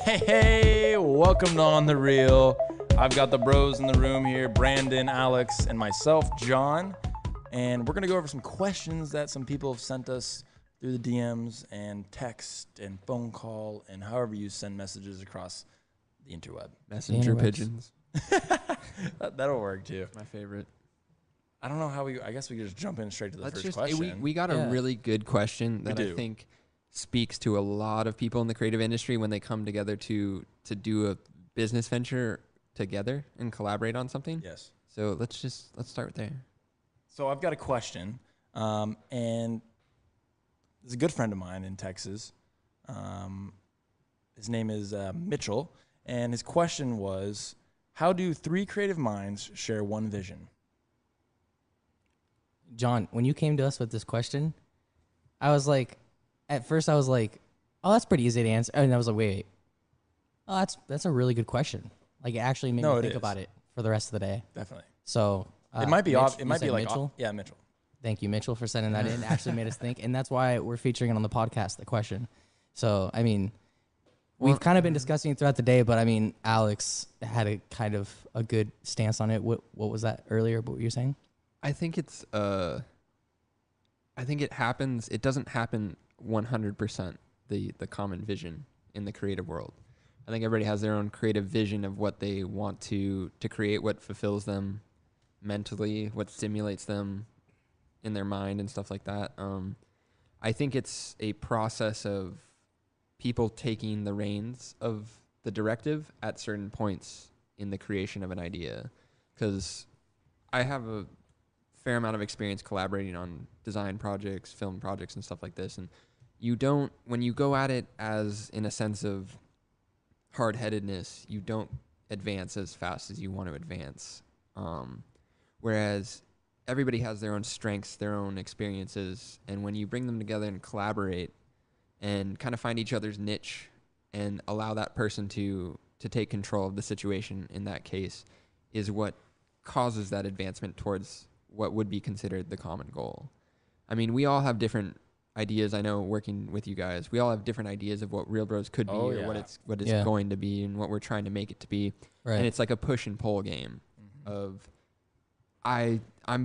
Hey, welcome to On The Reel. I've got the bros in the room here, Brandon, Alex, and myself, John. And we're going to go over some questions that some people have sent us through the DMs and text and phone call and however you send messages across the interweb. Messenger pigeons. That'll work too. My favorite. I don't know how I guess we could just jump in straight to the first question. We got a really good question that I think speaks to a lot of people in the creative industry when they come together to do a business venture together and collaborate on something. Yes. So let's start there. So I've got a question, and there's a good friend of mine in Texas. His name is Mitchell, and his question was, how do three creative minds share one vision? John, when you came to us with this question, at first I was like, oh, that's pretty easy to answer. And I was like, wait. Oh, that's a really good question. Like, it actually made me think about it for the rest of the day. Definitely. So it might be off. It might be like Mitchell. Yeah, Mitchell. Thank you, Mitchell, for sending that in. It actually made us think, and that's why we're featuring it on the podcast, the question. So, I mean, we've kind of been discussing it throughout the day, but I mean, Alex had a kind of a good stance on it. What was that earlier? What were you saying? I think it happens. It doesn't happen 100%, the common vision in the creative world. I think everybody has their own creative vision of what they want to create, what fulfills them mentally, what stimulates them in their mind and stuff like that. I think it's a process of people taking the reins of the directive at certain points in the creation of an idea. Because I have a fair amount of experience collaborating on design projects, film projects, and stuff like this. And when you go at it as in a sense of hard-headedness, you don't advance as fast as you want to advance. Whereas everybody has their own strengths, their own experiences, and when you bring them together and collaborate and kind of find each other's niche and allow that person to take control of the situation in that case is what causes that advancement towards what would be considered the common goal. I mean, we all have different ideas. I know working with you guys, we all have different ideas of what Reelbros could be or what it's going to be and what we're trying to make it to be. Right. And it's like a push and pull game of I'm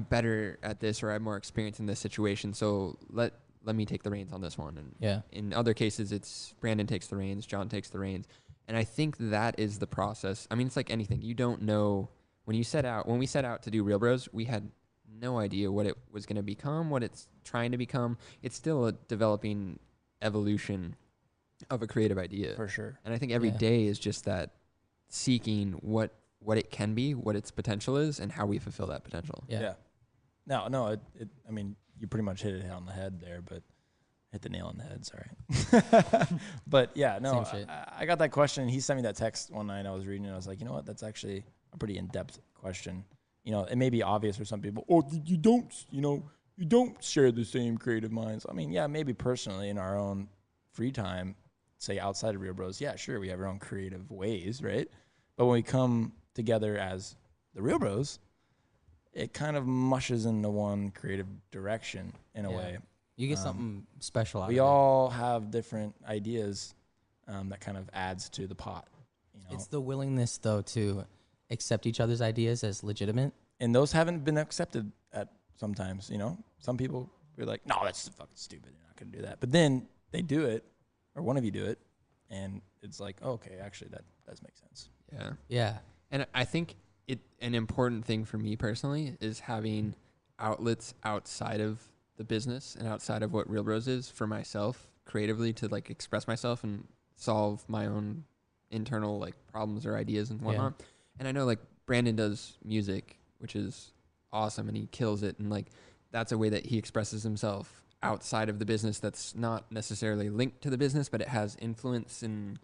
better at this or I have more experience in this situation, so let me take the reins on this one. And in other cases, it's Brandon takes the reins, John takes the reins. And I think that is the process. I mean, it's like anything. You don't know when we set out to do Reelbros, we had no idea what it was going to become, what it's trying to become. It's still a developing evolution of a creative idea. For sure. And I think every day is just that seeking what it can be, what its potential is, and how we fulfill that potential. Yeah. No, I mean, you pretty much hit it on the head there, but hit the nail on the head, sorry. But yeah, no, I got that question. He sent me that text one night. I was reading it. I was like, you know what? That's actually a pretty in-depth question. You know, it may be obvious for some people. Oh, you don't share the same creative minds. I mean, yeah, maybe personally in our own free time, say outside of Reelbros, yeah, sure, we have our own creative ways, right? But when we come together as the Reelbros, it kind of mushes into one creative direction in a way. You get something special out of it. We all have different ideas that kind of adds to the pot. You know? It's the willingness, though, to accept each other's ideas as legitimate. And those haven't been accepted at sometimes, you know. Some people are like, no, that's fucking stupid. You're not going to do that. But then they do it, or one of you do it, and it's like, oh, okay, actually, that does make sense. Yeah. Yeah. And I think an important thing for me personally is having outlets outside of the business and outside of what Reelbros is for myself creatively to like express myself and solve my own internal like problems or ideas and whatnot. Yeah. And I know like Brandon does music, which is awesome, and he kills it. And like that's a way that he expresses himself outside of the business that's not necessarily linked to the business, but it has influence and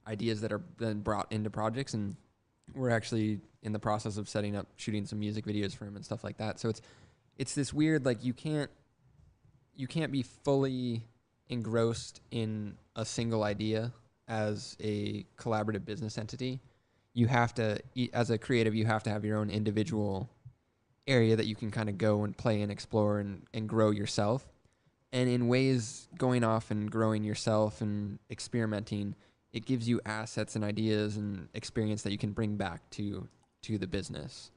ideas that are then brought into projects. And we're actually in the process of setting up shooting some music videos for him and stuff like that. So it's this weird, like you can't be fully engrossed in a single idea as a collaborative business entity. You have to, as a creative, you have to have your own individual area that you can kind of go and play and explore and grow yourself. And in ways, going off and growing yourself and experimenting it gives you assets and ideas and experience that you can bring back to the business.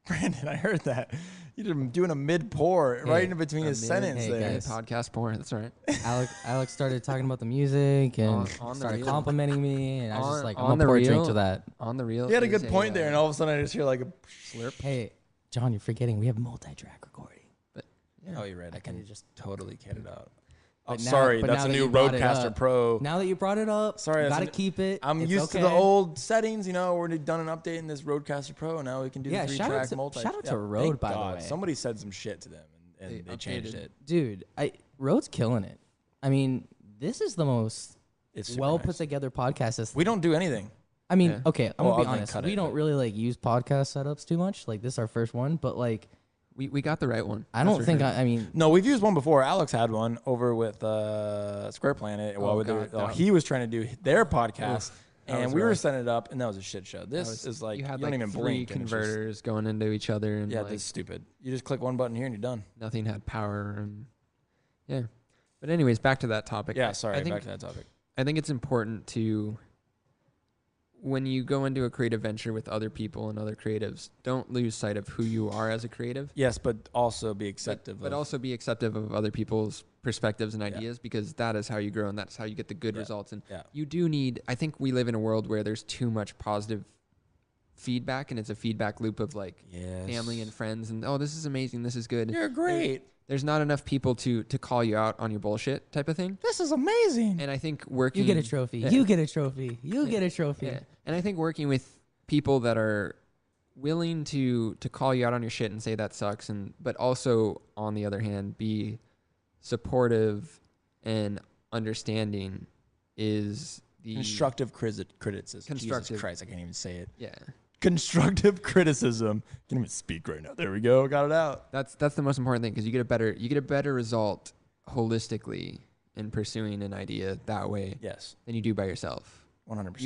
Brandon, I heard that. You're doing a mid-pour right in between his sentence there. Guys. Podcast pour. That's right. Alex started talking about the music and on started the complimenting me, and I was just like, I'm on gonna pour a the drink reel- to that. On the reel. He had a good point there, and all of a sudden I just hear like a slurp. Hey, John, you're forgetting we have multi-track recording. Oh, you're right. I can just totally cut it out. Oh, But now- sorry. but That's now a that new you brought it Roadcaster up- Pro. Now that you brought it up, Sorry, you that's gotta keep it. I'm It's used to okay. the old settings. You know, we're done an update in this Roadcaster Pro. Now we can do Yeah, the shout out 3-track to- multi. shout out to Yeah, Rode, thank by the God. way. Somebody said some shit to them, and they changed updated. it. Dude, Rode's killing it. I mean, this is the most It's super well nice. put together podcast. We don't do anything. I mean, Yeah. okay, I'm Well, gonna be I'll honest. cut We it, don't but- really like use podcast setups too much. Like this is our first one, but like We got the right one. I That's don't for think sure. I mean No, we've used one before. Alex had one over with Square Planet. He was trying to do their podcast, that and was we were rough. setting it up, and that was a shit show. This is like you had don't like even 3 blink. and it's just- converters going into each other, and Yeah, like this is stupid. You just click one button here and you're done. nothing had power, and yeah. But anyways, back to that topic. Yeah, sorry. I think Back to that topic. I think it's important to, when you go into a creative venture with other people and other creatives, don't lose sight of who you are as a creative. Yes, but also be accepting. But also be acceptive of other people's perspectives and ideas, because that is how you grow and that's how you get the good results. And you do need, I think we live in a world where there's too much positive feedback, and it's a feedback loop of like family and friends and, oh, this is amazing, this is good. You're great. There's not enough people to call you out on your bullshit type of thing. This is amazing. And I think working... you get a trophy. You get a trophy. You get a trophy. Yeah. And I think working with people that are willing to call you out on your shit and say that sucks, but also, on the other hand, be supportive and understanding is the... Constructive criticism. Constructive. Jesus Christ, I can't even say it. Yeah. Constructive criticism. Can't even speak right now. There we go. Got it out. That's the most important thing, because you get a better result holistically in pursuing an idea that way Yes. than you do by yourself. 100%.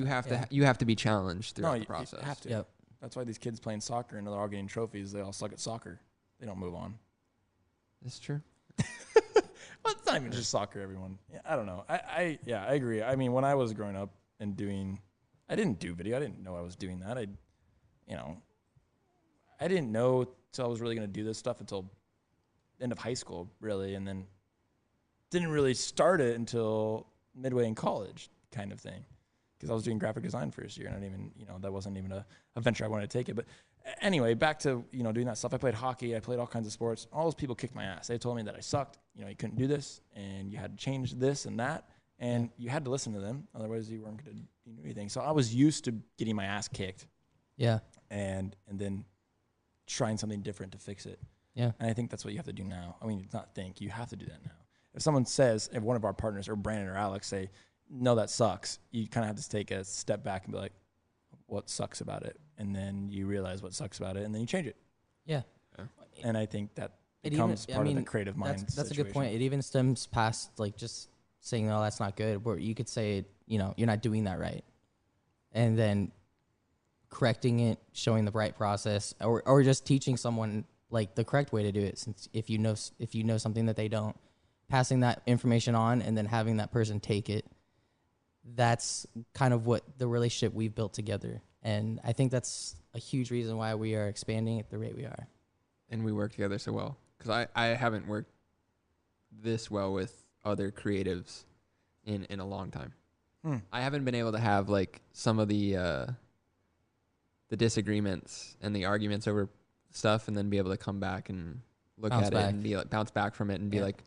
You have to be challenged throughout the you process. have to. Yep. That's why these kids playing soccer and they're all getting trophies. They all suck at soccer. They don't move on. That's true. Well, it's not even just soccer, everyone. Yeah, I don't know. I agree. I mean, when I was growing up and I didn't do video. I didn't know I was doing that. I didn't know till I was really going to do this stuff until end of high school, really. And then didn't really start it until midway in college kind of thing. Because I was doing graphic design first year, and I didn't even, that wasn't even a venture I wanted to take it. But anyway, back to, doing that stuff. I played hockey. I played all kinds of sports. All those people kicked my ass. They told me that I sucked. You couldn't do this, and you had to change this and that, and you had to listen to them. Otherwise, you weren't going to do anything. So I was used to getting my ass kicked. Yeah. And then trying something different to fix it. Yeah. And I think that's what you have to do now. I mean, it's not think. You have to do that now. If someone says, if one of our partners or Brandon or Alex say, no, that sucks, you kind of have to take a step back and be like, what sucks about it? And then you realize what sucks about it, and then you change it. Yeah. And I think that It becomes even- part I of mean, the creative mind That's a good situation. point. It even stems past like just saying, no, that's not good. Where you could say, you're not doing that right. And then correcting it, showing the right process, or just teaching someone like the correct way to do it. Since if you know something that they don't, passing that information on and then having that person take it, that's kind of what the relationship we've built together. And I think that's a huge reason why we are expanding at the rate we are. And we work together so well, because I haven't worked this well with other creatives in a long time. I haven't been able to have like some of the disagreements and the arguments over stuff, and then be able to come back and look Bounce at back. it and be like, bounce back from it and be like,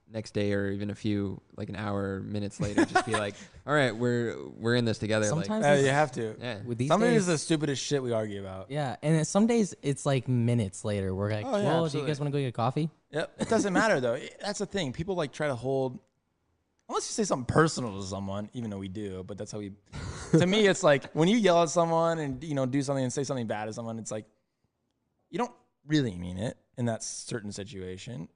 next day or even a few like an hour, minutes later, just be like, all right, we're in this together. Sometimes like, You have to. yeah. With these Sometimes days, it's the stupidest shit we argue about. yeah, and then some days it's like minutes later. We're like, Oh, yeah, well, do you absolutely. guys want to go get coffee? Yep. It doesn't matter, though. That's the thing. People like try to hold, unless you say something personal to someone, even though we do, but that's how we, to me, it's like when you yell at someone and, do something and say something bad to someone, it's like, you don't really mean it in that certain situation.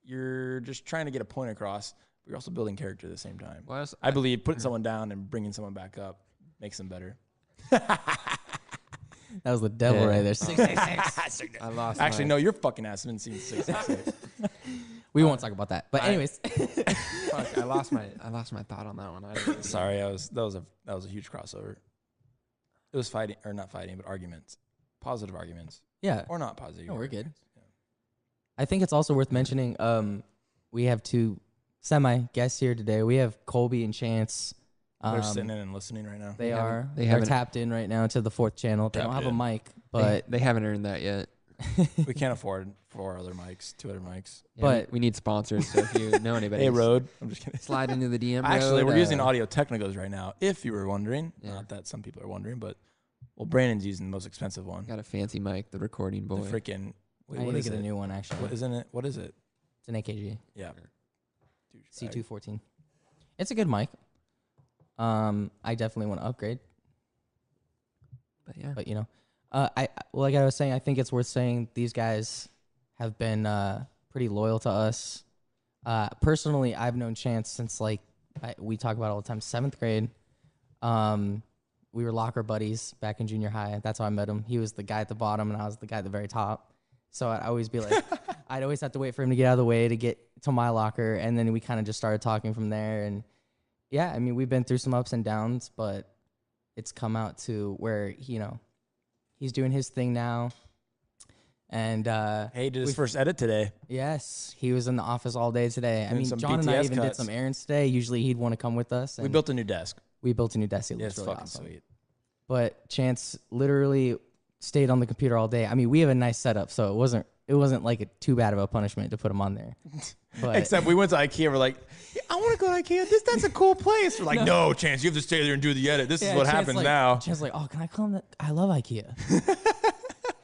You're just trying to get a point across, but you're also building character at the same time. Well, I believe putting someone down and bringing someone back up makes them better. That was the devil Yeah. right there. 666. I lost. Actually, no, your fucking ass has been seen 666. We won't talk about that. But anyways, Fuck, I lost my thought on that one. Sorry, that was a huge crossover. It was fighting, or not fighting, but arguments. Positive arguments. yeah, Or not positive. No, we're good. arguments. Yeah. I think it's also worth mentioning. We have two semi guests here today. We have Colby and Chance. They're sitting in and listening right now. They're tapped in right now to the 4th channel. They don't have a mic, but they haven't earned that yet. We can't afford 2 other mics. Yeah, But- we need sponsors. So if you know anybody, Hey, Road. I'm just kidding. slide into the DM. Actually, Road, we're using Audio Technicas right now, if you were wondering. Yeah. Not that some people are wondering, but Brandon's using the most expensive one. Got a fancy mic, the recording boy. The freaking. I need What to is get it? a new one actually. What isn't it? What is it? It's an AKG Yeah. C214. It's a good mic. I definitely want to upgrade, But yeah, but like I was saying, I think it's worth saying these guys have been pretty loyal to us. Personally, I've known Chance since we talk about it all the time, 7th grade. We were locker buddies back in junior high. That's how I met him. He was the guy at the bottom, and I was the guy at the very top. So I'd always be like, I'd always have to wait for him to get out of the way to get to my locker, and then we kind of just started talking from there. And yeah, I mean, we've been through some ups and downs, but it's come out to where he's doing his thing now. And Hey, did his first edit today. yes, he was in the office all day today. I Doing mean, some John and I BTS even did cuts. some errands today. Usually he'd want to come with us. We And built a new desk. we built a new desk. It Yeah, looks it's really fucking awesome. sweet. But Chance literally stayed on the computer all day. I mean, we have a nice setup, so it wasn't like too bad of a punishment to put him on there. But Except we went to IKEA. We're like, yeah, I want to go to IKEA. That's a cool place. We're like, no, Chance, you have to stay there and do the edit. This is what Chance happens now. Chance oh, can I come? I love IKEA.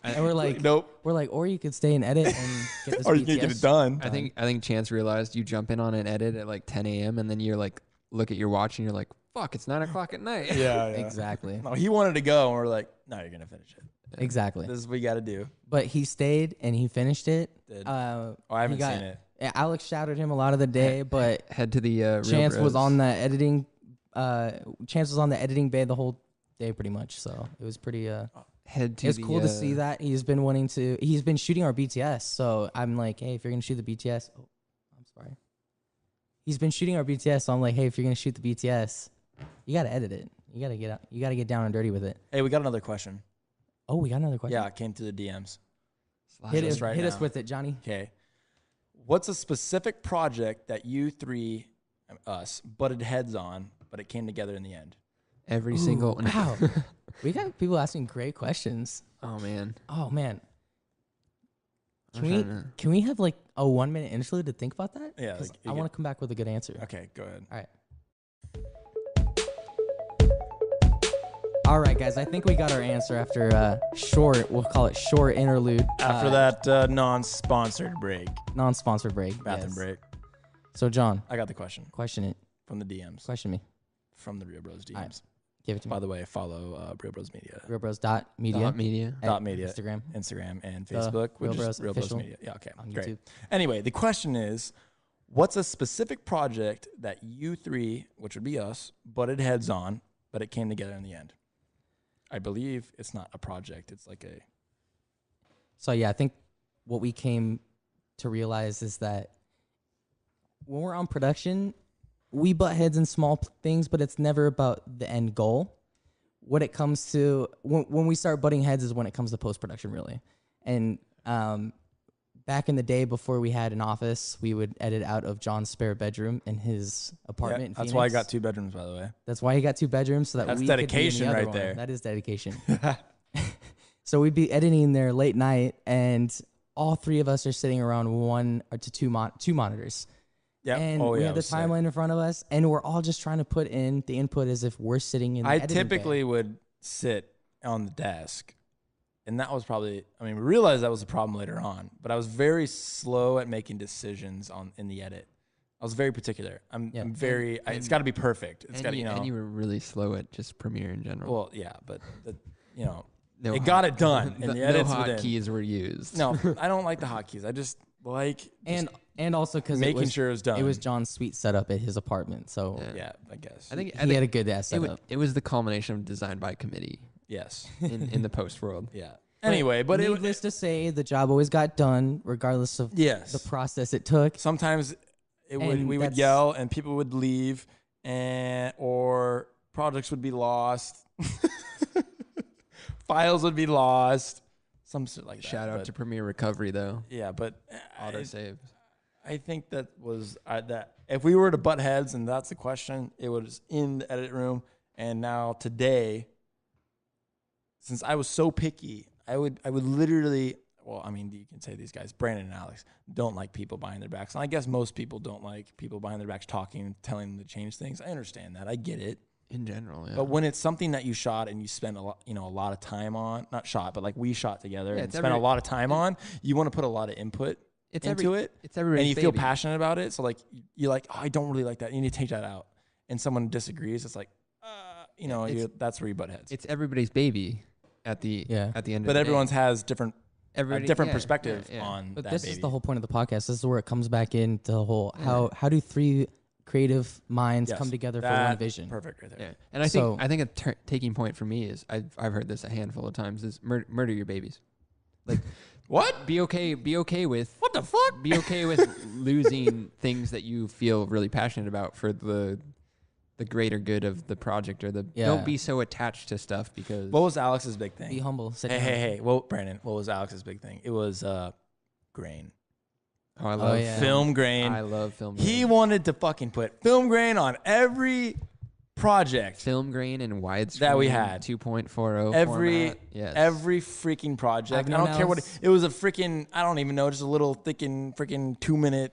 And we're like, Nope. We're like, or you could stay and edit and get this. Or you can get it done. I think Chance realized you jump in on an edit at like 10 a.m. and then you're like, look at your watch and you're like, fuck, it's 9 o'clock at night. Yeah. Exactly. No, he wanted to go, and we're like, no, you're gonna finish it. Exactly. This is what we got to do. But he stayed and he finished it. Did. I haven't seen it. Alex shouted him a lot of the day, but Head to the Chance Reelbros. was on the editing. Chance was on the editing bay the whole day, pretty much. So it was pretty. Head to It's the, cool to see that he's been shooting our BTS. So I'm like, hey, if you're gonna shoot the BTS, I'm sorry. He's been shooting our BTS, so I'm like, hey, if you're gonna shoot the BTS, you gotta edit it. You gotta get down and dirty with it. Hey, we got another question. Oh, we got another question. Yeah, it came through the DMs. hit us right us now. with it, Johnny. Okay. What's a specific project that you three, us, butted heads on, but it came together in the end? every single. Wow, we got people asking great questions. Oh man. Oh man, I'm can we trying to- can we have like a 1 minute interlude to think about that? Yeah, 'Cause like, I want to come back with a good answer. Okay, go ahead. All right. All right, guys. I think we got our answer after we'll call it short interlude. After that non-sponsored break, non-sponsored break. bathroom yes. break, So, John, I got the question question it. from the DMs, Question me. from the Reelbros DMs. All right. Give it to me. By the way, follow Reelbros Media. Reelbros.media. Dot media. Dot media, Instagram. Instagram, and The Facebook, which is Reelbros Reelbros official Media. Yeah, okay, on great. YouTube. Anyway, the question is, what's a specific project that you three, which would be us, butted heads on, but it came together in the end? I believe it's not a project. It's like a... So, yeah, I think what we came to realize is that when we're on production, we butt heads in small things, but it's never about the end goal. What it comes to, when we start butting heads is when it comes to post-production, really. And back in the day before we had an office, we would edit out of John's spare bedroom in his apartment in that's Phoenix. why I got 2 bedrooms, by the way. That's why he got 2 bedrooms, so that That's we could be in dedication the other right one. there. That is dedication. So we'd be editing there late night, and all 3 of us are sitting around 1 or 2 monitors. Yeah. And we have the timeline in front of us, and we're all just trying to put in the input as if we're sitting in the I editing bay. typically would sit on the desk, and that was probably, we realized that was a problem later on, but I was very slow at making decisions in the edit. I was very particular. I'm very, it's got to be perfect. It's got to, And you were really slow at just Premiere in general. well, yeah, but, No it got it done, and the edits no within. hotkeys were used. No, I don't like the hotkeys. I just like And also because making sure it was done. It was John's sweet setup at his apartment, so yeah, I guess. I think he had a good ass it, setup. it was the culmination of design by committee Yes. in the post world. Yeah. Anyway, but needless to say, the job always got done, regardless of the process it took. Sometimes we would yell and people would leave, or projects would be lost, files would be lost, some shit like that. Shout out to Premiere Recovery though. Yeah, but autosave. I think that was that if we were to butt heads and that's the question, it was in the edit room. And now today, since I was so picky, I would literally, well, I mean, you can say these guys, Brandon and Alex, don't like people behind their backs. And I guess most people don't like people behind their backs talking, telling them to change things. I understand that. I get it. In general, yeah. But when it's something that you shot and you spend a lot of time on, not shot, but like we shot together and spent a lot of time on, you want to put a lot of input into it. It's everybody's and you baby. feel passionate about it. So like, you're like, oh, I don't really like that. You need to take that out. And someone disagrees. It's like, that's where you butt heads. It's everybody's baby at the end of the day. But everyone's has different perspective on but that this baby. is the whole point of the podcast. This is where it comes back into the whole how do three creative minds come together for one vision? Perfect right there. Yeah. And I think a taking point for me is I've heard this a handful of times is murder your babies. Like what? Be okay with what the fuck? Be okay with losing things that you feel really passionate about for the greater good of the project or don't be so attached to stuff because what was Alex's big thing? Be humble. Hey. Well, Brandon, what was Alex's big thing? It was grain. Oh, I love film grain. I love film grain. He wanted to fucking put film grain on every project. Film grain and widescreen that we had 2.40 every freaking project. I don't care what it was. A freaking I don't even know, just a little freaking 2-minute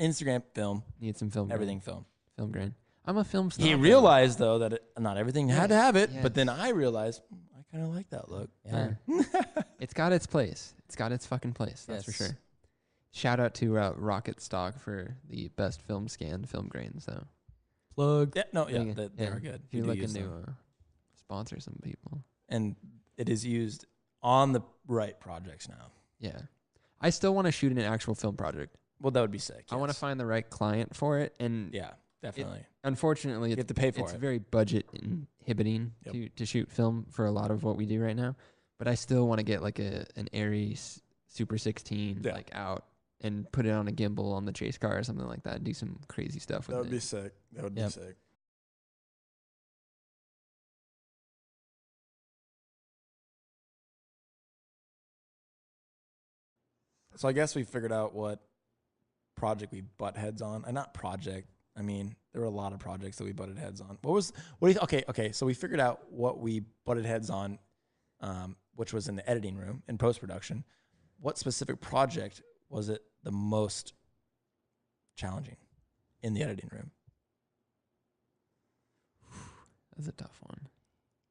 Instagram film. Need some film. Everything grain. Film grain. I'm a film snob. He realized though that not everything had to have it, but then I realized I kind of like that look. Yeah. It's got its place. It's got its fucking place. That's for sure. Shout out to Rocket Stock for the best film grains though. Plug. Yeah, they are good. If you're looking to sponsor some people. And it is used on the right projects now. Yeah. I still want to shoot an actual film project. Well, that would be sick. Yes. I want to find the right client for it. And yeah, definitely. Unfortunately, you have to pay for it. It's very budget inhibiting to shoot film for a lot of what we do right now. But I still want to get like an Aries Super 16 like out and put it on a gimbal on the chase car or something like that and do some crazy stuff with it. That would be sick. That would be sick. So I guess we figured out what project we butt heads on. Not project. I mean, there were a lot of projects that we butted heads on. Okay. So we figured out what we butted heads on, which was in the editing room in post-production. What specific project was it the most challenging in the editing room? That's a tough one.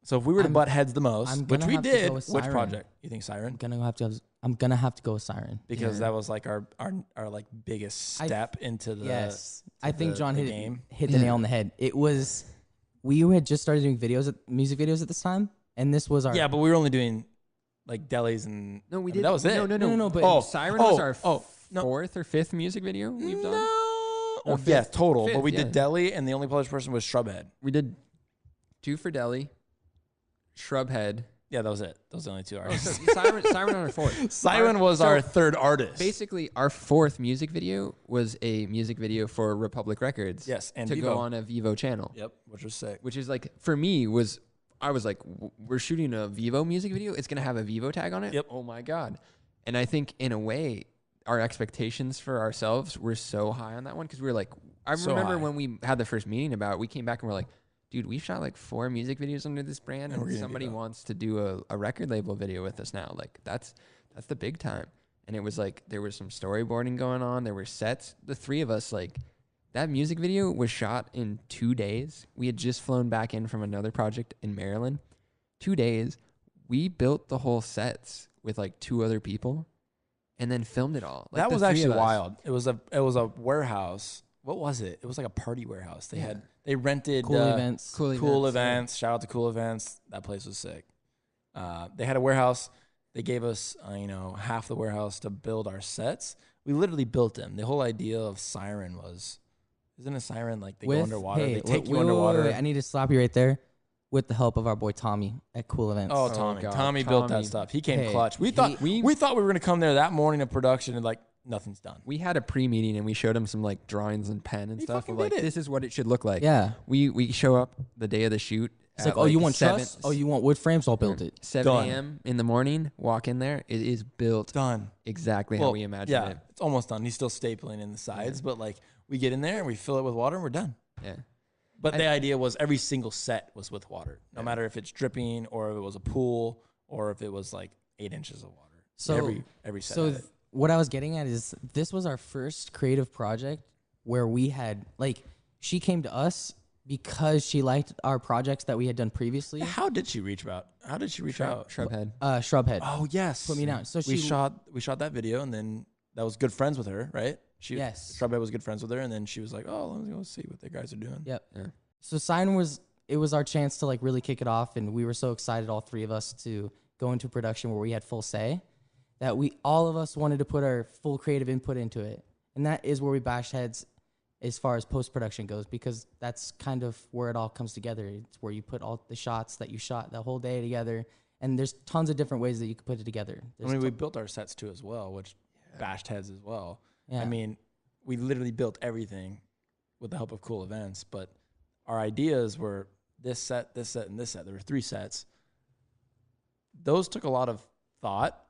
So if we were to butt heads the most, which we did, which project? You think Siren? I'm gonna have to go with Siren because that was like our like biggest step into the. Yes, I think John hit the nail on the head. It was we had just started doing music videos at this time, and this was our but we were only doing like delis and no, we did that was it. No. But Siren was our fourth or fifth music video we've done. No, yes, total. Fifth, but we did Deli, and the only published person was Shrubhead. We did 2 for Deli. Shrubhead. Yeah, that was it. Those are the only 2 artists. Siren on our 4th. Siren was our 3rd artist. Basically, our 4th music video was a music video for Republic Records. Yes, and to go on a Vivo channel. Yep, which was sick. Which is like, for me, I was like, we're shooting a Vivo music video. It's going to have a Vivo tag on it? Yep. Oh my God. And I think in a way, our expectations for ourselves were so high on that one because we were like, I remember when we had the first meeting about it, we came back and we're like, dude, we've shot like 4 music videos under this brand, and somebody wants to do a record label video with us now. Like that's the big time. And it was like there was some storyboarding going on. There were sets. The 3 of us, like that music video was shot in 2 days. We had just flown back in from another project in Maryland. 2 days. We built the whole sets with like 2 other people, and then filmed it all. Like that was actually wild. It was a warehouse. What was it? It was like a party warehouse. They rented Cool Events. Cool Events. Shout out to Cool Events. That place was sick. They had a warehouse. They gave us, half the warehouse to build our sets. We literally built them. The whole idea of Siren was, isn't a siren like they go underwater? They take you underwater. Wait, I need to stop you right there. with the help of our boy Tommy at Cool Events. Oh, Tommy. God. Tommy built that Tommy. stuff. He came Hey, clutch. We thought we thought we were going to come there that morning of production and like nothing's done. We had a pre-meeting and we showed him some like drawings and pen and He stuff. fucking Of, like, did it. this is what it should look like. Yeah. We show up the day of the shoot. It's like, oh, you want truss? Oh, you want wood frames? I'll build it. 7 Done. a.m. in the morning, walk in there. It is built Done. exactly how we imagined it. It's almost done. He's still stapling in the sides, but like we get in there and we fill it with water and we're done. Yeah. But the idea was every single set was with water, no matter if it's dripping or if it was a pool or if it was like 8 inches of water. So every set. So had it. what I was getting at is this was our first creative project where we had like she came to us because she liked our projects that we had done previously. How did she reach out? How did she reach out? Shrubhead. Shrubhead. Oh yes, Put me down. So we she shot that video, and then that was good friends with her, right? Yes. Shrubhead was good friends with her, and then she was like, "Oh, let's go see what the guys are doing." Yep. Yeah. So Sign was our chance to like really kick it off, and we were so excited, all three of us, to go into production where we had full say, that all of us wanted to put our full creative input into it, and that is where we bashed heads as far as post-production goes, because that's kind of where it all comes together. It's where you put all the shots that you shot the whole day together, and there's tons of different ways that you could put it together. We built our sets too as well, which bashed heads as well. Yeah. I mean, we literally built everything with the help of Cool Events, but our ideas were this set, and this set. There were 3 sets. Those took a lot of thought,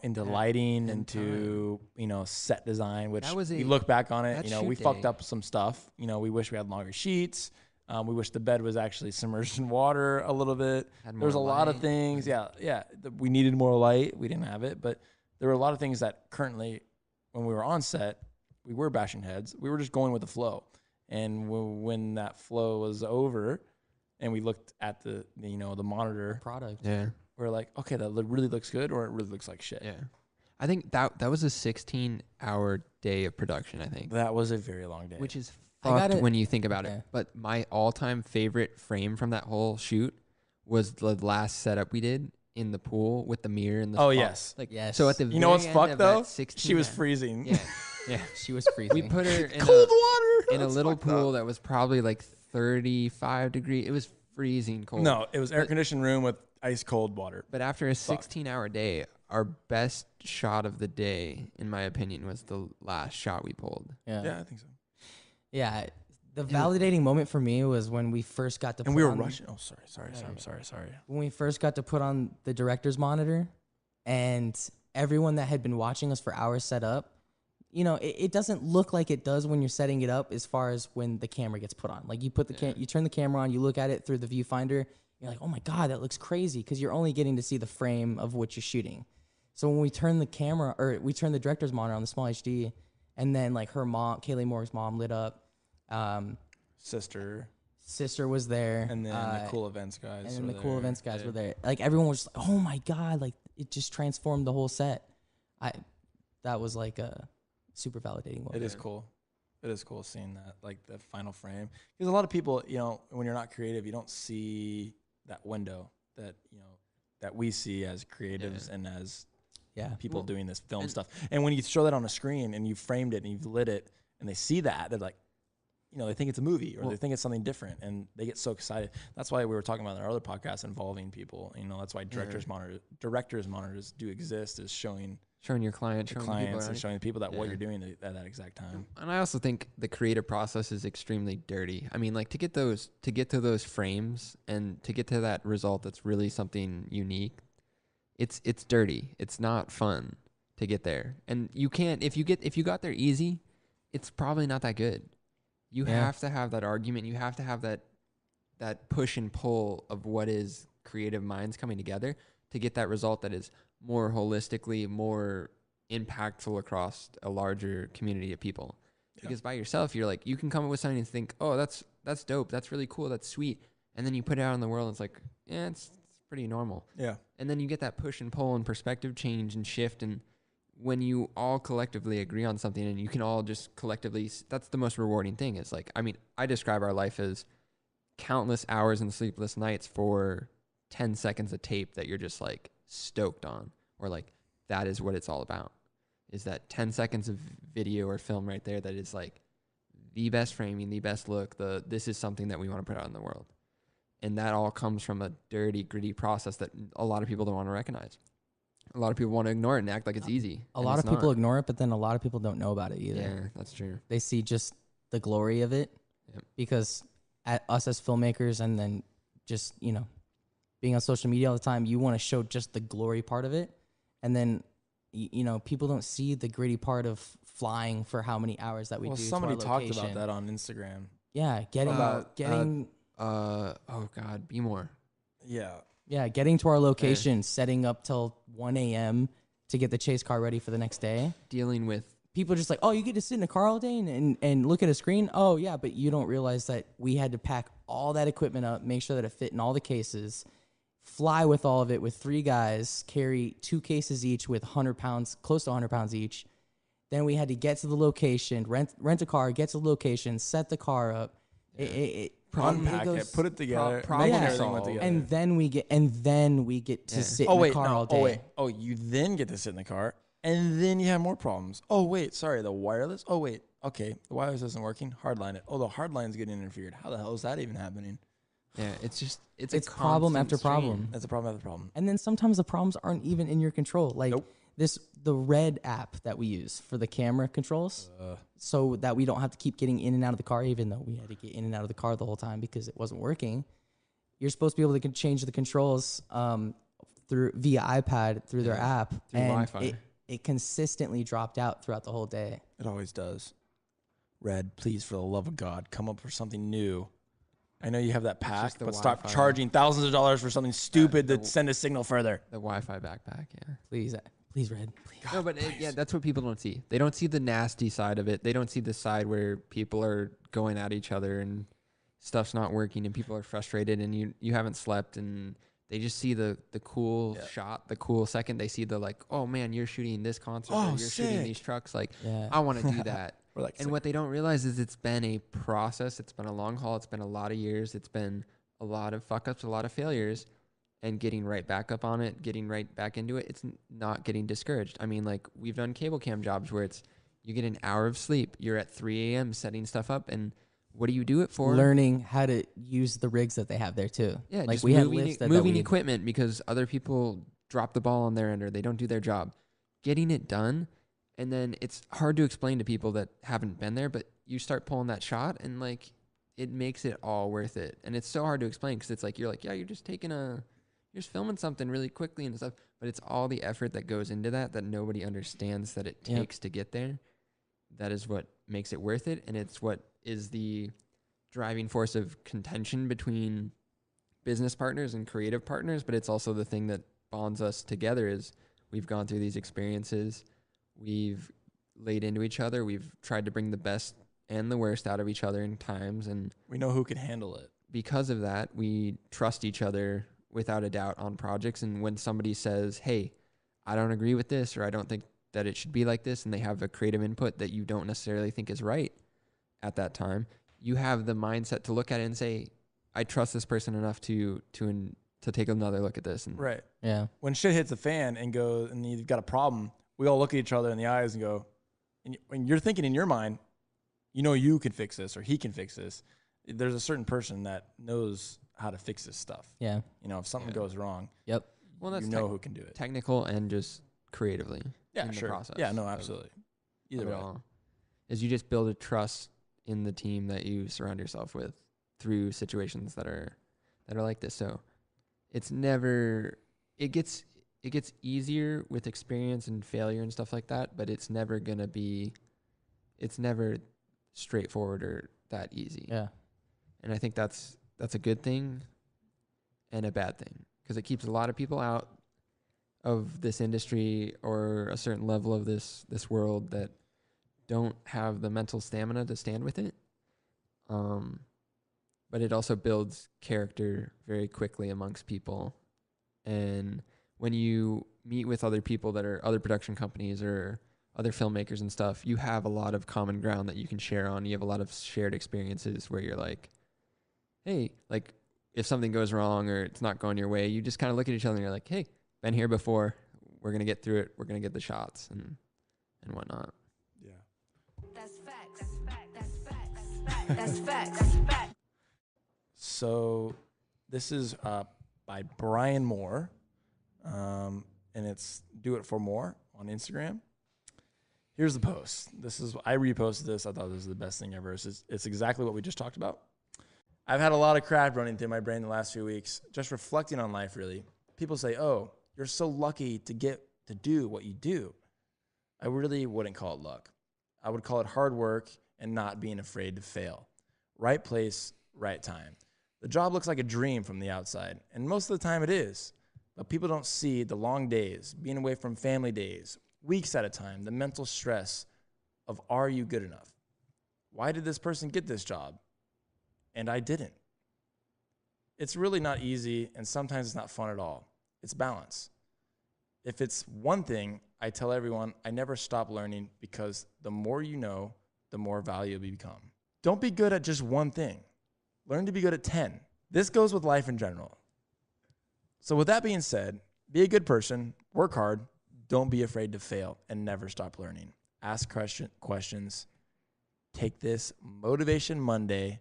into lighting, into, set design, which we look back on it, we fucked up some stuff. We wish we had longer sheets. We wish the bed was actually submerged in water a little bit. There's a lot of things. Yeah. We needed more light. We didn't have it, but there were a lot of things that currently, when we were on set, we were bashing heads. We were just going with the flow. And when that flow was over and we looked at the monitor product. Yeah. We're like, okay, that really looks good, or it really looks like shit. Yeah. I think that was a 16-hour day of production, I think. That was a very long day. Which is fucked when you think about it. But my all-time favorite frame from that whole shoot was the last setup we did in the pool with the mirror and the spot. Yes. Like, yes. So at the you know what's fucked though? 16 She was freezing. Yeah. Yeah. She was freezing. We put her in cold water in a little pool that was probably like 35 degrees. It was freezing cold. No, it was air conditioned room with ice cold water. But after a 16-hour day, our best shot of the day, in my opinion, was the last shot we pulled. Yeah, I think so. Yeah. The validating moment for me was when we first got to and we were rushing. Oh, sorry. When we first got to put on the director's monitor, and everyone that had been watching us for hours set up, it doesn't look like it does when you're setting it up as far as when the camera gets put on. Like you put you turn the camera on, you look at it through the viewfinder, you're like, oh my God, that looks crazy, because you're only getting to see the frame of what you're shooting. So when we turn the camera, or we turn the director's monitor on the small HD, and then like her mom, Kaylee Moore's mom, lit up. Sister was there. And then the Cool Events guys. And then the Cool Events guys were there. Like everyone was just like, oh my God, like it just transformed the whole set. That was like a super validating moment. It is cool. It is cool seeing that, like the final frame. Because a lot of people, when you're not creative, you don't see that window that, that we see as creatives and as people doing this film stuff. And when you show that on a screen and you framed it and you've lit it and they see that, they're like, they think it's a movie or they think it's something different and they get so excited. That's why we were talking about in our other podcast involving people. That's why directors monitors do exist, is showing your client, showing clients and showing people that what you're doing at that exact time. And I also think the creative process is extremely dirty. I mean, like to get to those frames and to get to that result that's really something unique, it's dirty. It's not fun to get there. And you can't, if you got there easy, it's probably not that good. You have to have that argument. You have to have that push and pull of what is creative minds coming together to get that result that is more holistically, more impactful across a larger community of people. Yeah. Because by yourself, you're like, you can come up with something and think, oh, that's dope. That's really cool. That's sweet. And then you put it out in the world and it's like, yeah, it's pretty normal. Yeah. And then you get that push and pull and perspective change and shift. And when you all collectively agree on something and you can all just collectively, that's the most rewarding thing. Is like, I mean, I describe our life as countless hours and sleepless nights for 10 seconds of tape that you're just like stoked on, or like that is what it's all about, is that 10 seconds of video or film right there that is like the best framing, the best look, this is something that we want to put out in the world. And that all comes from a dirty, gritty process that a lot of people don't want to recognize. A lot of people want to ignore it and act like it's easy. A lot of people ignore it, but then a lot of people don't know about it either. Yeah, that's true. They see just the glory of it because us as filmmakers and then just, you know, being on social media all the time, you want to show just the glory part of it. And then, you know, people don't see the gritty part of flying for how many hours that we do. Somebody talked about that on Instagram. Yeah, getting oh God, be more. Yeah, getting to our location, setting up till 1 a.m. to get the chase car ready for the next day. Dealing with people just like, oh, you get to sit in a car all day and look at a screen? Oh, yeah, but you don't realize that we had to pack all that equipment up, make sure that it fit in all the cases, fly with all of it with 3 guys, carry 2 cases each with 100 pounds, close to 100 pounds each. Then we had to get to the location, rent a car, get to the location, set the car up. Unpack it, put it together, problem everything solve. went together. And then we get to sit in the car all day. You then get to sit in the car, and then you have more problems. Oh wait, sorry, the wireless. Oh wait, okay, the wireless isn't working. Hardline it. Oh, the hardline's getting interfered. How the hell is that even happening? Yeah, it's a problem after problem. That's a problem after problem. And then sometimes the problems aren't even in your control. Like the Red app that we use for the camera controls, so that we don't have to keep getting in and out of the car, even though we had to get in and out of the car the whole time because it wasn't working. You're supposed to be able to change the controls via iPad through their app, through and Wi-Fi. It consistently dropped out throughout the whole day. It always does. Red, please, for the love of God, come up with something new. I know you have that pack, but stop charging thousands of dollars for something stupid to send a signal further. The Wi-Fi backpack, yeah. Please, Red. Please. No, but that's what people don't see. They don't see the nasty side of it. They don't see the side where people are going at each other and stuff's not working and people are frustrated and you haven't slept, and they just see the cool shot, the cool second. They see the like, oh man, you're shooting this concert, or you're shooting these trucks. Like, I want to do that. And what they don't realize is it's been a process. It's been a long haul. It's been a lot of years. It's been a lot of fuck ups, a lot of failures, and getting right back up on it, getting right back into it. It's not getting discouraged. I mean, like, we've done cable cam jobs where it's, you get an hour of sleep. You're at 3 a.m. setting stuff up. And what do you do it for? Learning how to use the rigs that they have there too. Yeah. Like, we had moving equipment because other people drop the ball on their end or they don't do their job. Getting it done. And then it's hard to explain to people that haven't been there, but you start pulling that shot and like, it makes it all worth it. And it's so hard to explain because it's like, you're like, yeah, you're just filming something really quickly and stuff, but it's all the effort that goes into that nobody understands that it takes to get there. That is what makes it worth it. And it's what is the driving force of contention between business partners and creative partners. But it's also the thing that bonds us together is we've gone through these experiences. We've laid into each other. We've tried to bring the best and the worst out of each other in times. And we know who can handle it. Because of that, we trust each other without a doubt on projects. And when somebody says, hey, I don't agree with this, or I don't think that it should be like this, and they have a creative input that you don't necessarily think is right at that time, you have the mindset to look at it and say, I trust this person enough to take another look at this. And right. Yeah. When shit hits the fan and you've got a problem, we all look at each other in the eyes and go, and when you're thinking in your mind, you know, you can fix this or he can fix this. There's a certain person that knows how to fix this stuff. Yeah. You know, if something goes wrong, well, that's who can do it. Technical and just creatively. Yeah, in sure. the process. Yeah, no, absolutely. Either way. Is you just build a trust in the team that you surround yourself with through situations that are like this. So it's never, it gets easier with experience and failure and stuff like that, but it's never straightforward or that easy. Yeah. And I think that's a good thing and a bad thing because it keeps a lot of people out of this industry or a certain level of this world that don't have the mental stamina to stand with it. But it also builds character very quickly amongst people. And when you meet with other people that are other production companies or other filmmakers and stuff, you have a lot of common ground that you can share on. You have a lot of shared experiences where you're like, hey, like if something goes wrong or it's not going your way, you just kind of look at each other and you're like, hey, been here before. We're going to get through it. We're going to get the shots and whatnot. Yeah. That's facts. That's facts. That's facts. So This is by Brian Moore, and it's Do It For More on Instagram. Here's the post. I reposted this. I thought this was the best thing ever. It's exactly what we just talked about. I've had a lot of crap running through my brain the last few weeks, just reflecting on life, really. People say, oh, you're so lucky to get to do what you do. I really wouldn't call it luck. I would call it hard work and not being afraid to fail. Right place, right time. The job looks like a dream from the outside, and most of the time it is. But people don't see the long days, being away from family days, weeks at a time, the mental stress of, are you good enough? Why did this person get this job? And I didn't. It's really not easy, and sometimes it's not fun at all. It's balance. If it's one thing, I tell everyone, I never stop learning, because the more you know, the more valuable you become. Don't be good at just one thing. Learn to be good at 10. This goes with life in general. So with that being said, be a good person, work hard, don't be afraid to fail, and never stop learning. Ask questions. Take this Motivation Monday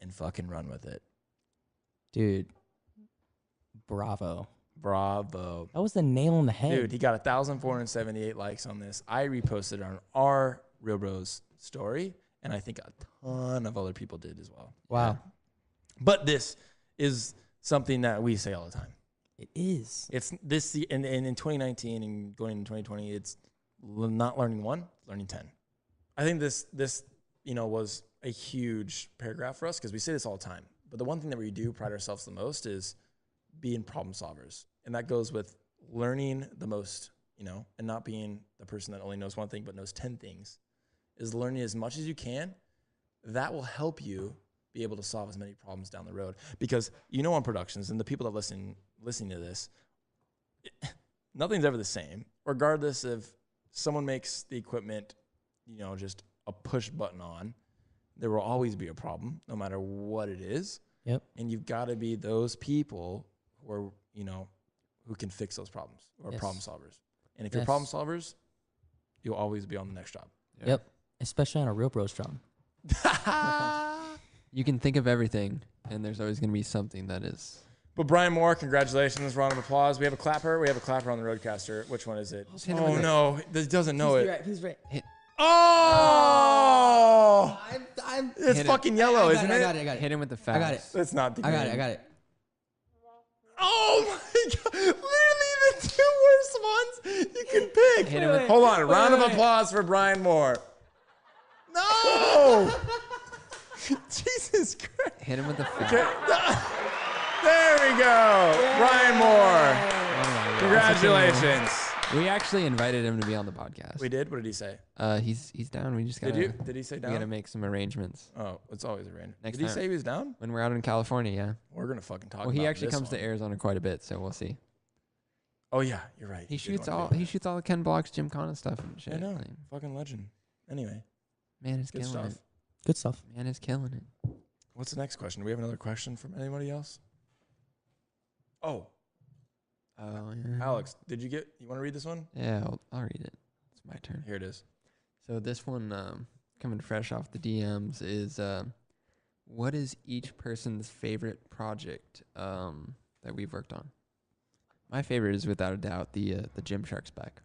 and fucking run with it. Dude, bravo. Bravo. That was the nail on the head. Dude, he got 1,478 likes on this. I reposted it on our Reelbros story, and I think a ton of other people did as well. Wow. Yeah. But this is something that we say all the time. It is. It's this, and in 2019 and going into 2020, it's not learning 1, learning 10. I think this was a huge paragraph for us, because we say this all the time. But the one thing that we do pride ourselves the most is being problem solvers. And that goes with learning the most, and not being the person that only knows one thing but knows 10 things, is learning as much as you can. That will help you be able to solve as many problems down the road. Because on productions, and the people that listening to this, nothing's ever the same. Regardless if someone makes the equipment, just a push button on, there will always be a problem, no matter what it is. Yep. And you've got to be those people who are, who can fix those problems, or Yes. problem solvers. And if you're problem solvers, you'll always be on the next job. Yeah. Yep. Especially on a Reelbros job. You can think of everything, and there's always going to be something that is. But Brian Moore, congratulations. Round of applause. We have a clapper. We have a clapper on the Roadcaster. Which one is it? Oh, no. This doesn't know it. He's right. Oh! It's Hit fucking yellow, isn't it? I got it. Hit him with the facts. I got it. It's not the I got it. Oh my God. Literally the 2 worst ones you can pick. Hit him with- Hold on. Round of applause for Brian Moore. No! Jesus Christ. Hit him with the facts. Okay. There we go. Brian Moore. Oh my God. Congratulations. We actually invited him to be on the podcast. We did? What did he say? He's down. We just got Did he say We got to down? make some arrangements. Oh, it's always a random. Next Did he time. say he was down? When we're out in California, yeah. We're going to fucking talk Well, about he actually this comes one. to Arizona quite a bit, so we'll see. Oh, yeah. You're right. He did shoots wanna all do he that. shoots all the Ken Blocks, Jim Connor stuff and shit. I know. Like, Fucking legend. Anyway, man is good killing stuff. Good stuff. it. Man is killing it. What's the next question? Do we have another question from anybody else? Oh, Oh yeah. Alex, you want to read this one? Yeah, I'll read it. It's my turn. Here it is. So this one, coming fresh off the DMs, is what is each person's favorite project that we've worked on? My favorite is without a doubt the Gymshark spec.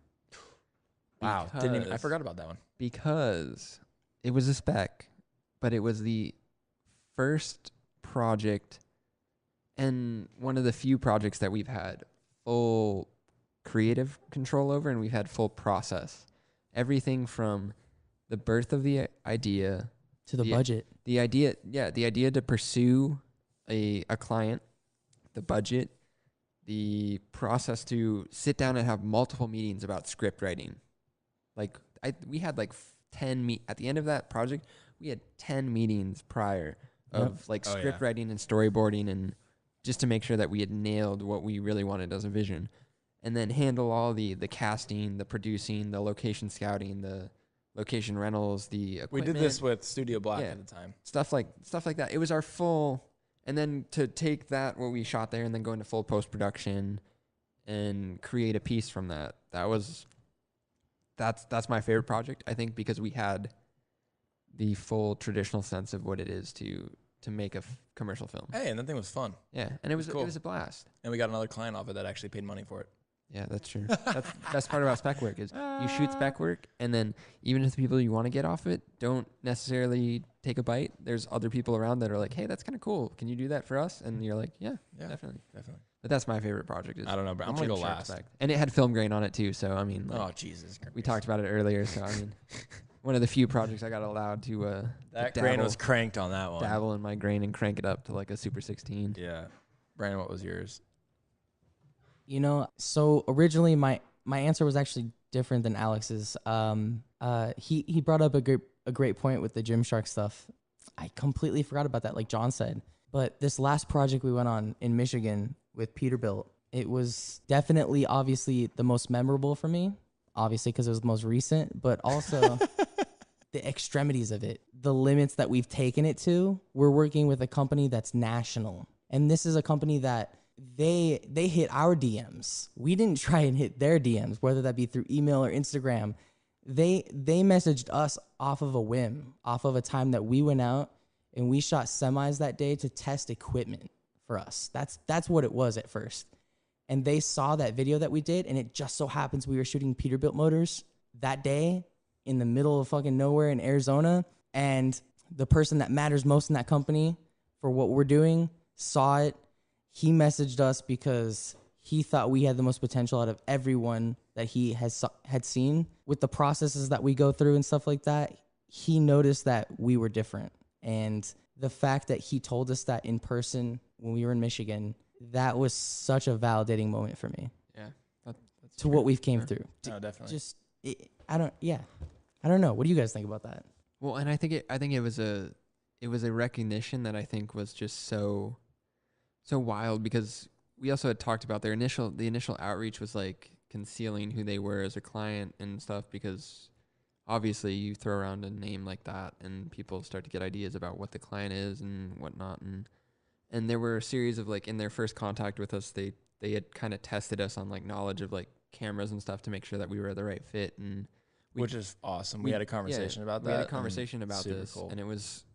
Wow. I forgot about that one. Because it was a spec, but it was the first project and one of the few projects that we've had full creative control over, and we've had full process. Everything from the birth of the idea To the budget. the idea to pursue a client, the budget, the process to sit down and have multiple meetings about script writing. We had like 10 at the end of that project, we had 10 meetings prior of script writing and storyboarding, and just to make sure that we had nailed what we really wanted as a vision, and then handle all the casting, the producing, the location scouting, the location rentals, the equipment. We did this with Studio Black Yeah. at the time. Stuff like that. It was our full, and then to take that, what we shot there, and then go into full post-production and create a piece from that. That's my favorite project, I think, because we had the full traditional sense of what it is to to make a commercial film. Hey, and that thing was fun. Yeah, and it was cool. It was a blast. And we got another client off it that actually paid money for it. Yeah, that's true. That's the best part about spec work is you shoot spec work, and then even if the people you want to get off it don't necessarily take a bite, there's other people around that are like, hey, that's kind of cool. Can you do that for us? And you're like, yeah, definitely. But that's my favorite project. I don't know, but I'm going to go last. Spec. And it had film grain on it too, so I mean. Like, oh, Jesus Christ. We talked about it earlier, so I mean, one of the few projects I got allowed to that grain was cranked on that one. Dabble in my grain and crank it up to like a Super 16. Yeah. Brandon, what was yours? You know, so originally my answer was actually different than Alex's. He brought up a great point with the Gymshark stuff. I completely forgot about that, like John said. But this last project we went on in Michigan with Peterbilt, it was definitely, obviously, the most memorable for me. Obviously, because it was the most recent, but also the extremities of it, the limits that we've taken it to. We're working with a company that's national, and this is a company that they hit our DMs. We didn't try and hit their DMs, whether that be through email or Instagram. They messaged us off of a whim, off of a time that we went out and we shot semis that day to test equipment for us. That's what it was at first. And they saw that video that we did, and it just so happens we were shooting Peterbilt motors that day in the middle of fucking nowhere in Arizona. And the person that matters most in that company for what we're doing saw it. He messaged us because he thought we had the most potential out of everyone that he had seen. With the processes that we go through and stuff like that, he noticed that we were different. And the fact that he told us that in person when we were in Michigan, that was such a validating moment for me. Yeah, that's to true. what we've came through. No, definitely. I don't know. What do you guys think about that? Well, and I think it was a recognition that I think was just so wild, because we also had talked about the initial outreach was like concealing who they were as a client and stuff, because obviously you throw around a name like that and people start to get ideas about what the client is and whatnot. And there were a series of, like, in their first contact with us, they had kind of tested us on like knowledge of like cameras and stuff to make sure that we were the right fit. And which is awesome. We had a conversation about that. We had a conversation about this, cool. and it was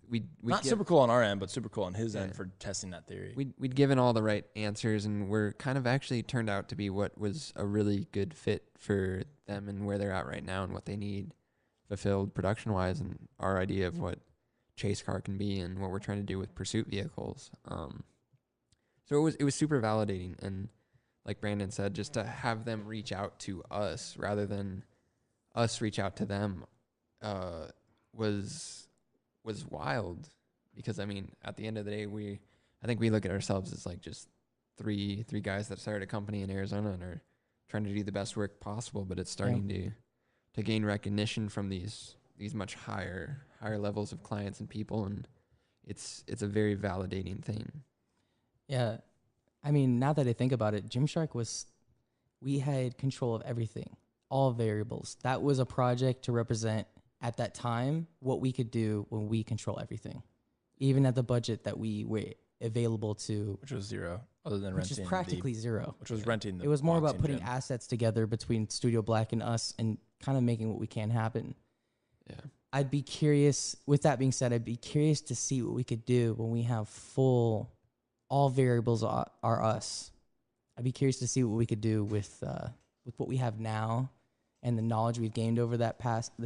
not super cool on our end, but super cool on his end for testing that theory. We'd given all the right answers, and we're kind of actually turned out to be what was a really good fit for them and where they're at right now and what they need fulfilled production wise, and our idea of what chase car can be and what we're trying to do with pursuit vehicles. So it was super validating, and like Brandon said, just to have them reach out to us rather than us reach out to them was wild, because I mean, at the end of the day, I think we look at ourselves as like just three guys that started a company in Arizona and are trying to do the best work possible, but it's starting to gain recognition from these much higher levels of clients and people, and it's a very validating thing. Yeah. I mean, now that I think about it, Gymshark we had control of everything, all variables. That was a project to represent at that time what we could do when we control everything, even at the budget that we were available to. Which was zero, other than renting. Which is practically zero. Which was renting the It was more about putting gym. assets together between Studio Black and us and kind of making what we can happen. Yeah. I'd be curious, with that being said, I'd be curious to see what we could do when we have all variables are us. I'd be curious to see what we could do with what we have now and the knowledge we've gained over that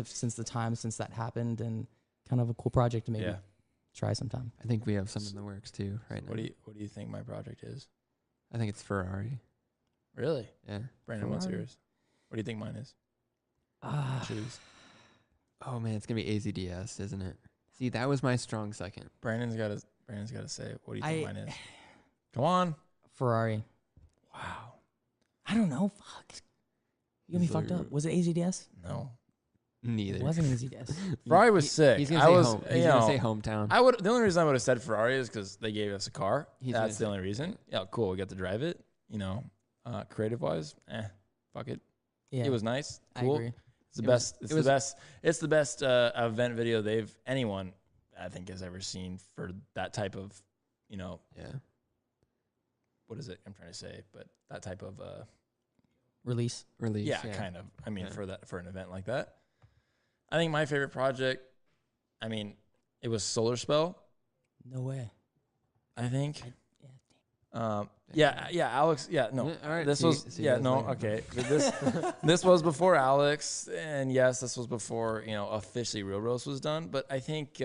since that happened, and kind of a cool project to maybe try sometime. I think we have some in the works too right now. What do you think my project is? I think it's Ferrari. Really? Yeah. Brandon, what's yours? What do you think mine is? Choose. Oh man, it's gonna be AZDS, isn't it? See, that was my strong second. Brandon's got to say, what do you think mine is? Come on. Ferrari. Wow. I don't know. Fuck. You got me fucked up. Was it AZDS? No. Neither. It wasn't AZDS. Ferrari was sick. He's gonna say hometown. The only reason I would have said Ferrari is because they gave us a car. That's the only reason. Yeah, cool. We got to drive it. Creative wise, fuck it. Yeah. It was nice. Cool. I agree. It's the best event video anyone I think has ever seen for that type of, what is it I'm trying to say, but that type of release. Yeah, kind of. I mean, for an event like that. I think my favorite project, it was Solar Spell. No way. I think. Yeah, Alex. Yeah, no. All right. This was okay. This was before Alex, and yes, this was before officially Reelbros was done. But I think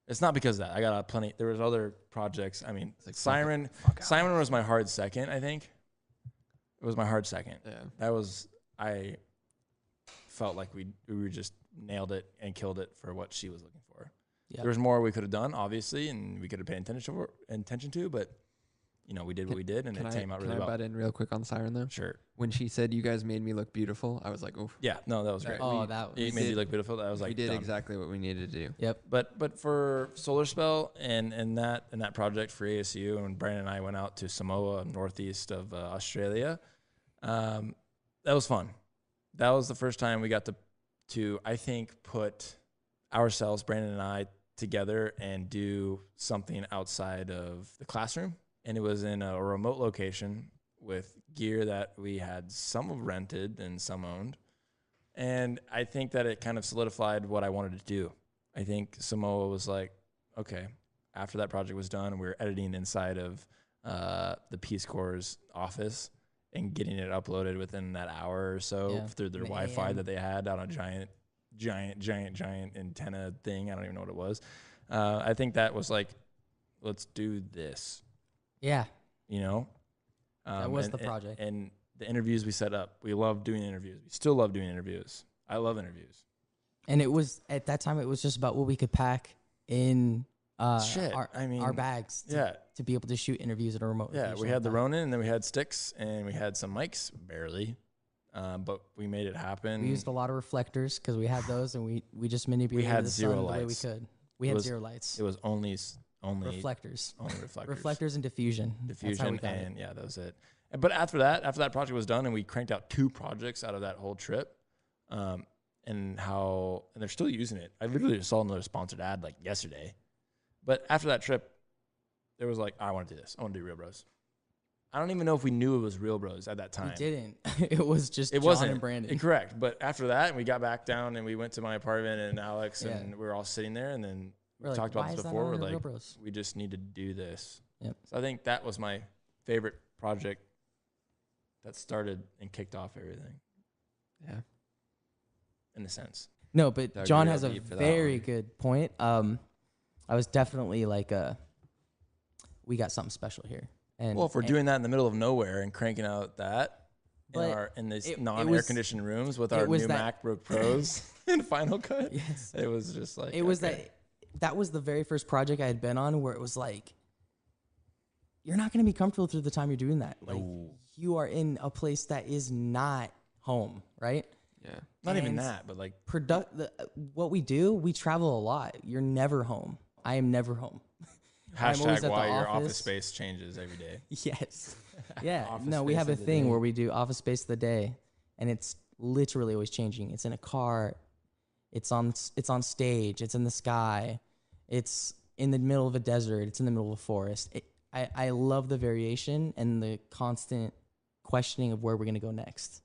it's not because of that. I got plenty. There was other projects. I mean, like Siren was my hard second. I think it was my hard second. Yeah, that was I felt like we just nailed it and killed it for what she was looking for. Yep. There was more we could have done, obviously, and we could have paid attention to, but we did what we did, and it came out really well. Can I butt in real quick on Siren though? Sure. When she said you guys made me look beautiful, I was like, "Oof." Yeah, no, that was great. It made you look beautiful. That was like we did exactly what we needed to do. Yep. But for Solar Spell and that project for ASU, and Brandon and I went out to Samoa, northeast of Australia. That was fun. That was the first time we got to I think put ourselves, Brandon and I, together and do something outside of the classroom. And it was in a remote location with gear that we had some rented and some owned. And I think that it kind of solidified what I wanted to do. I think Samoa was like, okay, after that project was done, we were editing inside of the Peace Corps' office and getting it uploaded within that hour or so through their Wi-Fi that they had on a giant antenna thing. I don't even know what it was. I think that was like, let's do this. Yeah. That was the project. And the interviews we set up, we love doing interviews. We still love doing interviews. I love interviews. And it was, at that time, it was just about what we could pack in our bags to be able to shoot interviews at a remote location. Yeah, we had the Ronin, and then we had sticks, and we had some mics, barely. But we made it happen. We used a lot of reflectors because we had those, and we just manipulated the sun the way we could. We had zero lights. It was only reflectors. Only reflectors. Reflectors and diffusion. Diffusion, and that was it. But after that project was done, and we cranked out 2 projects out of that whole trip, and they're still using it. I literally just saw another sponsored ad like yesterday. But after that trip, there was like, I want to do this. I want to do Reelbros. I don't even know if we knew it was Reelbros at that time. We didn't. It was just John and Brandon. Incorrect. But after that, we got back down and we went to my apartment and Alex and we were all sitting there, and then we talked about this before. We're like, we just need to do this. Yep. So I think that was my favorite project that started and kicked off everything. Yeah. In a sense. No, but John has a very good point. I was definitely like, we got something special here. And if we're doing that in the middle of nowhere and cranking out that in these non-air conditioned rooms with our new MacBook Pros in Final Cut, it was just like that was the very first project I had been on where it was like, you're not going to be comfortable through the time you're doing that. Like you are in a place that is not home, right? Yeah, not even that, but like what we do, we travel a lot. You're never home. I am never home. Hashtag why your office space changes every day. Yes. Yeah. No, we have a thing where we do office space of the day, and it's literally always changing. It's in a car. It's on stage. It's in the sky. It's in the middle of a desert. It's in the middle of a forest. I love the variation and the constant questioning of where we're going to go next.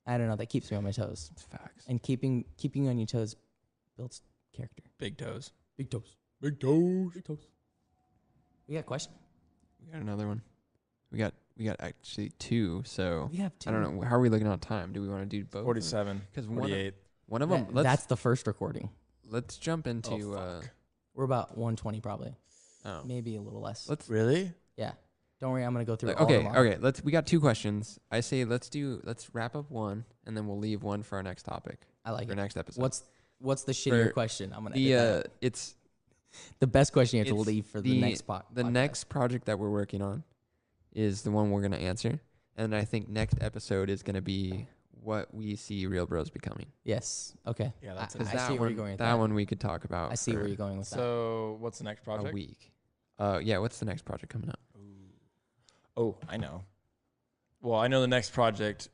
I don't know. That keeps me on my toes. It's facts. And keeping you on your toes builds character. Big toes. Big toes. Big toes. Big toes. We got a question? We got another one. We got actually 2. So we have 2. I don't know. How are we looking on time? Do we want to do both? 47. Because 48. One of them. That's the first recording. Let's jump into. We're about 120 probably. Oh, maybe a little less. Really? Yeah. Don't worry. I'm gonna go through. Okay. We got 2 questions. I say let's wrap up one, and then we'll leave one for our next topic. I like it. Next episode. What's the shittier question? I'm gonna. It's the best question you have to leave for the next podcast. The next project that we're working on is the one we're gonna answer, and I think next episode is gonna be what we see Reelbros becoming. Yes. Okay. Yeah, that's I see where you're going with that one we could talk about. I see where you're going with that. So what's the next project? A week. What's the next project coming up? Oh, I know. Well, I know the next project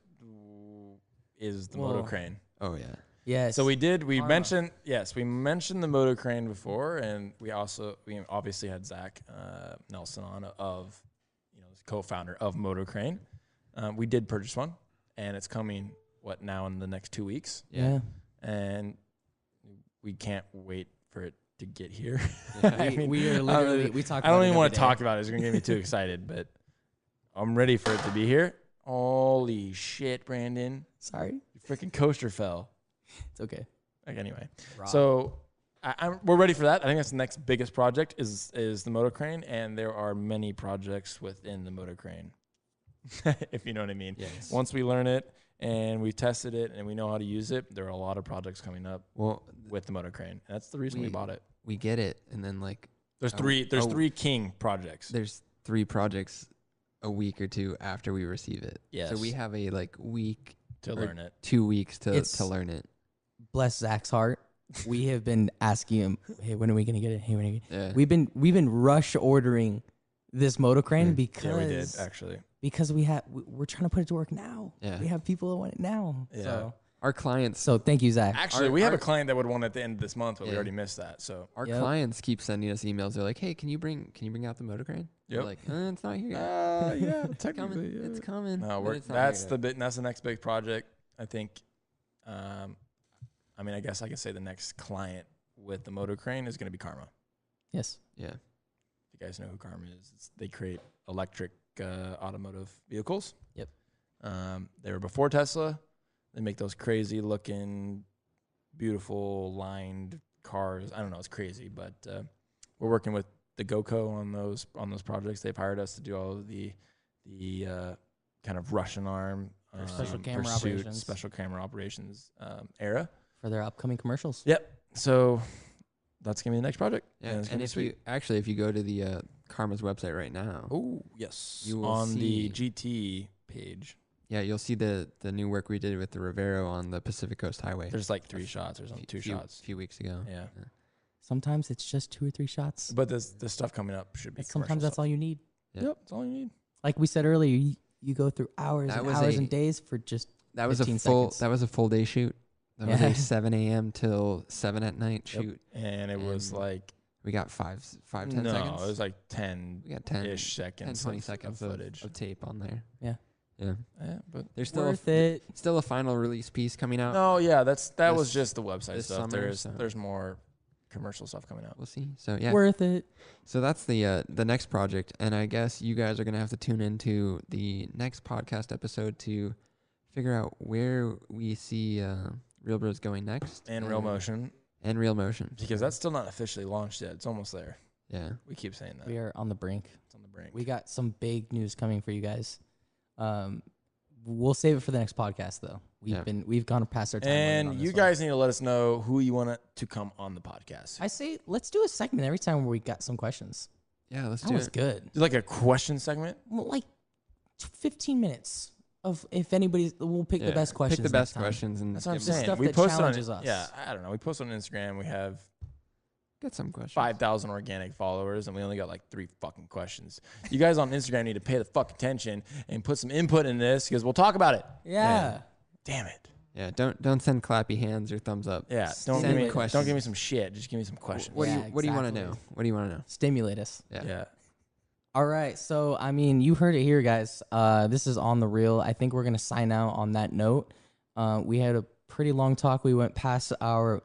is the moto crane. Oh yeah. Yes. So we mentioned the moto crane before, and we obviously had Zach Nelson on co-founder of Moto Crane. We did purchase one, and it's coming now in the next 2 weeks. Yeah. And we can't wait for it to get here. We are literally, we talk I about don't it even want to every talk day. about it. It's going to get me too excited, but I'm ready for it to be here. Holy shit, Brandon. Sorry. Your freaking coaster fell. It's okay. Like, anyway. Rob. So we're ready for that. I think that's the next biggest project is the motor crane, and there are many projects within the motor crane, if you know what I mean. Yes. Once we learn it and we've tested it and we know how to use it, there are a lot of projects coming up with the motor crane. That's the reason we bought it. We get it, and then like There's three king projects. there's 3 projects a week or 2 after we receive it. Yes. So we have a like week to or learn it. 2 weeks to It's- learn it. Bless Zach's heart. We have been asking him, hey, when are we going to get it? Hey, when are we Yeah. We've been rush ordering this motor crane because Yeah, we did actually. because we're trying to put it to work now. Yeah. We have people that want it now. Yeah. Our clients So thank you, Zach. Actually, we have a client that would want it at the end of this month, but we Yeah. already missed that. So Our Yep. clients keep sending us emails. They're like, "Hey, can you bring out the motor crane?" We're Yep. like, it's not here yet. yeah, It's coming. It's coming. No, but it's not that's here yet. that's the next big project. I think. I mean, I guess I could say the next client with the motor crane is going to be Karma. Yes. Yeah. You guys know who Karma is? They create electric automotive vehicles. Yep. They were before Tesla. They make those crazy looking, beautiful lined cars. I don't know, it's crazy, but we're working with the GoCo on those projects. They've hired us to do all of the kind of Russian arm Special camera pursuit, operations. special camera operations era. For their upcoming commercials. Yep. So that's gonna be the next project. Yeah. And it's gonna And be if sweet. you go to the Karma's website right now, Oh yes, You will on the see- GT page. yeah, you'll see the new work we did with the Rivero on the Pacific Coast Highway. There's like 3 shots or something, 2 shots. A few weeks ago. Yeah. Sometimes it's just 2 or 3 shots. But this stuff coming up should be. But sometimes that's all you need. Yeah. Yep, that's all you need. Like we said earlier, you go through hours That and was hours a- and days for just That was a 15 full. seconds. That was a full day shoot. That was Yeah. a 7 a.m. till 7 at night Yep. shoot. And it was And like 10 no, seconds. it was like 10 We got 10 ish seconds, 20 of seconds footage. of tape on there. Yeah. Yeah. Yeah, but There's still worth it. still a final release piece coming out. no, yeah, that was this- just the website this stuff. summer, so- There's more commercial stuff coming out. We'll see. So yeah. Worth it. So that's the next project, and I guess you guys are gonna have to tune into the next podcast episode to figure out where we see Reelbros going next, And Real Motion, and Real Motion, because that's still not officially launched yet. It's almost there. yeah. We keep saying that. We are on the brink. It's on the brink. We got some big news coming for you guys. We'll save it for the next podcast though. We've gone past our time. And you guys need to let us know who you want to come on the podcast. I say let's do a segment every time where we got some questions. Yeah, let's That do was it. good. Do like a question segment. Well, like 15 minutes of if anybody's we'll pick the best questions. Pick the best next time. questions and That's what I'm give them- saying. stuff We that post on challenges us. Yeah, I don't know. We post on Instagram. We have Get some questions. 5,000 organic followers, and we only got like 3 fucking questions. You guys on Instagram need to pay the fuck attention and put some input in this because we'll talk about it. Yeah. Damn it. Yeah, don't send clappy hands or thumbs up. Yeah, Send don't me give me some shit. Just give me some questions. What Yeah, do you want to exactly. know? What do you want to know? Stimulate us. Yeah. All right. So, I mean, you heard it here, guys. This is on the reel. I think we're going to sign out on that note. We had a pretty long talk. We went past our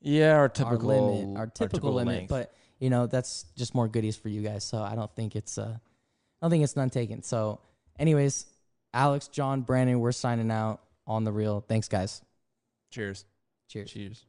Our our typical limit, length. but you know, that's just more goodies for you guys. So I don't think it's none taken. So anyways, Alex, John, Brandon, we're signing out on the reel. Thanks, guys. Cheers. Cheers. Cheers.